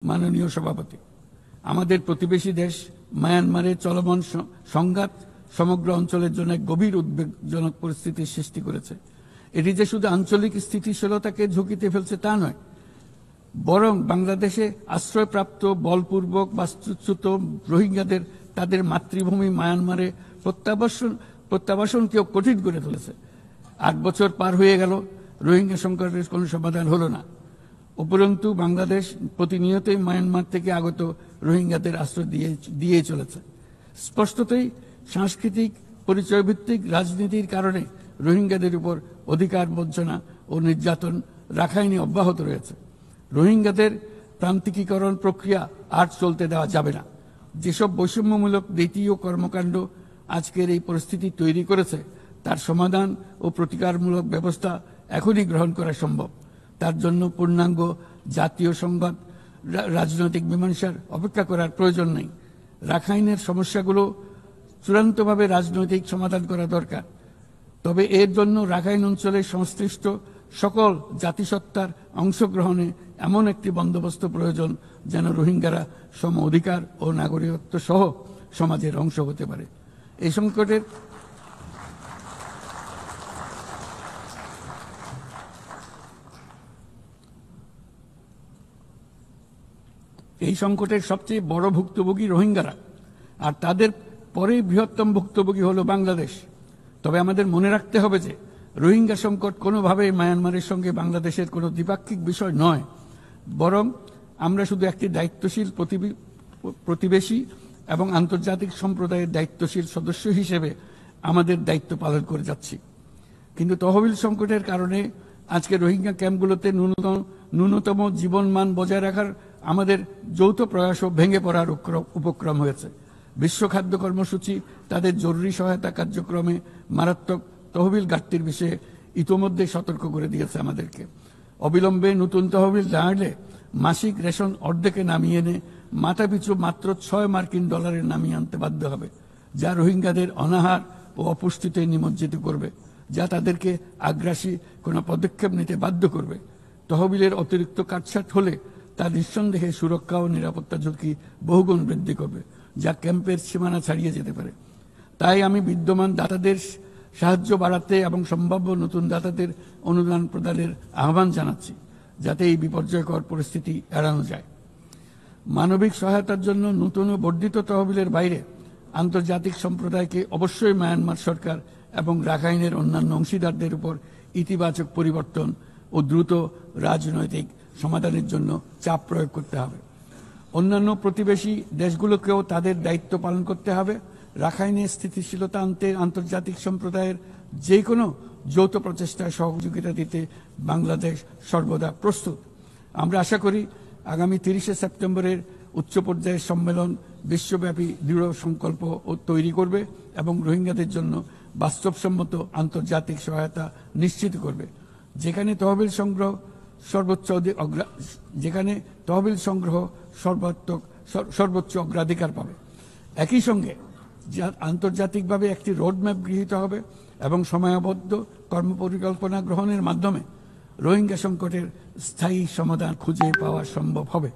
মাননীয় সভাপতি, আমাদের প্রতিবেশী দেশ মায়ানমারে চলমান সংঘাত সমগ্র অঞ্চলের জন্য গভীর উদ্বেগজনক পরিস্থিতির সৃষ্টি করেছে। এটি যে শুধু আঞ্চলিক স্থিতিশীলতাকে ঝুঁকিতে ফেলছে তা নয়, বরং বাংলাদেশে আশ্রয়প্রাপ্ত বলপূর্বক বাস্তুচ্যুত রোহিঙ্গাদের তাদের মাতৃভূমি মায়ানমারে প্রত্যাবাসনকেও কঠিন করে তুলেছে। ৮ বছর পার হয়ে গেল, রোহিঙ্গা সংকটের কোনো সমাধান হলো না। উপরন্তু বাংলাদেশ প্রতিনিয়তই মায়ানমার থেকে আগত রোহিঙ্গাদের আশ্রয় দিয়ে চলেছে। স্পষ্টতই সাংস্কৃতিক পরিচয়ভিত্তিক রাজনীতির কারণে রোহিঙ্গাদের উপর অধিকার বঞ্চনা ও নির্যাতন রাখাইনে অব্যাহত রয়েছে। রোহিঙ্গাদের প্রান্তিকীকরণ প্রক্রিয়া আর চলতে দেওয়া যাবে না। যেসব বৈষম্যমূলক নীতি ও কর্মকাণ্ড আজকের এই পরিস্থিতি তৈরি করেছে, তার সমাধান ও প্রতিকারমূলক ব্যবস্থা এখনই গ্রহণ করা সম্ভব। তার জন্য পূর্ণাঙ্গ জাতীয় সংঘাত রাজনৈতিক মীমাংসার অপেক্ষা করার প্রয়োজন নেই। রাখাইনের সমস্যাগুলো চূড়ান্তভাবে রাজনৈতিক সমাধান করা দরকার। তবে এর জন্য রাখাইন অঞ্চলের সংশ্লিষ্ট সকল জাতিসত্তার অংশগ্রহণে এমন একটি বন্দোবস্ত প্রয়োজন যেন রোহিঙ্গারা সম অধিকার ও নাগরিকত্ব সহ সমাজের অংশ হতে পারে। এই সংকটের সবচেয়ে বড় ভুক্তভোগী রোহিঙ্গারা, আর তাদের পরে বৃহত্তম ভুক্তভোগী হলো বাংলাদেশ। তবে আমাদের মনে রাখতে হবে যে রোহিঙ্গা সংকট কোনোভাবেই মায়ানমারের সঙ্গে বাংলাদেশের কোনো দ্বিপাক্ষিক বিষয় নয়, বরং আমরা শুধু একটি দায়িত্বশীল প্রতিবেশী এবং আন্তর্জাতিক সম্প্রদায়ের দায়িত্বশীল সদস্য হিসেবে আমাদের দায়িত্ব পালন করে যাচ্ছি। কিন্তু তহবিল সংকটের কারণে আজকে রোহিঙ্গা ক্যাম্পগুলোতে ন্যূনতম জীবনমান বজায় রাখার আমাদের যৌথ প্রয়াসও ভেঙে পড়ার উপক্রম হয়েছে। বিশ্ব খাদ্য কর্মসূচি তাদের জরুরি সহায়তা কার্যক্রমে মারাত্মক তহবিল ঘাটতির বিষয়ে ইতোমধ্যে সতর্ক করে দিয়েছে আমাদেরকে। অবিলম্বে নতুন তহবিল না এলে মাসিক রেশন অর্ধেকে নামিয়ে এনে মাথাপিছু মাত্র $6 নামিয়ে আনতে বাধ্য হবে, যা রোহিঙ্গাদের অনাহার ও অপুষ্টিতে নিমজ্জিত করবে, যা তাদেরকে আগ্রাসী কোনো পদক্ষেপ নিতে বাধ্য করবে। তহবিলের অতিরিক্ত কাটছাট হলে তা নিঃসন্দেহে সুরক্ষা ও নিরাপত্তা ঝুঁকি বহুগুণ বৃদ্ধি করবে, যা ক্যাম্পের সীমানা ছাড়িয়ে যেতে পারে। তাই আমি বিদ্যমান দাতাদের সাহায্য বাড়াতে এবং সম্ভাব্য নতুন দাতাদের অনুদান প্রদানের আহ্বান জানাচ্ছি, যাতে এই বিপর্যয়কর পরিস্থিতি এড়ানো যায়। মানবিক সহায়তার জন্য নতুন ও বর্ধিত তহবিলের বাইরে আন্তর্জাতিক সম্প্রদায়কে অবশ্যই মায়ানমার সরকার এবং রাখাইনের অন্যান্য অংশীদারদের উপর ইতিবাচক পরিবর্তন ও দ্রুত রাজনৈতিক সমাধানের জন্য চাপ প্রয়োগ করতে হবে। অন্যান্য প্রতিবেশী দেশগুলোকেও তাদের দায়িত্ব পালন করতে হবে। রাখাইনে স্থিতিশীলতা আনতে আন্তর্জাতিক সম্প্রদায়ের যে কোনো যৌথ প্রচেষ্টায় সহযোগিতা দিতে বাংলাদেশ সর্বদা প্রস্তুত। আমরা আশা করি আগামী 30শে সেপ্টেম্বরের উচ্চ পর্যায়ের সম্মেলন বিশ্বব্যাপী দৃঢ় সংকল্প তৈরি করবে এবং রোহিঙ্গাদের জন্য বাস্তবসম্মত আন্তর্জাতিক সহায়তা নিশ্চিত করবে, যেখানে তহবিল সংগ্রহ সর্বোচ্চ অগ্রাধিকার পাবে। একই সঙ্গে আন্তর্জাতিকভাবে একটি রোডম্যাপ গৃহীত হবে এবং সময়াবদ্ধ কর্মপরিকল্পনা গ্রহণের মাধ্যমে রোহিঙ্গা সংকটের স্থায়ী সমাধান খুঁজে পাওয়া সম্ভব হবে।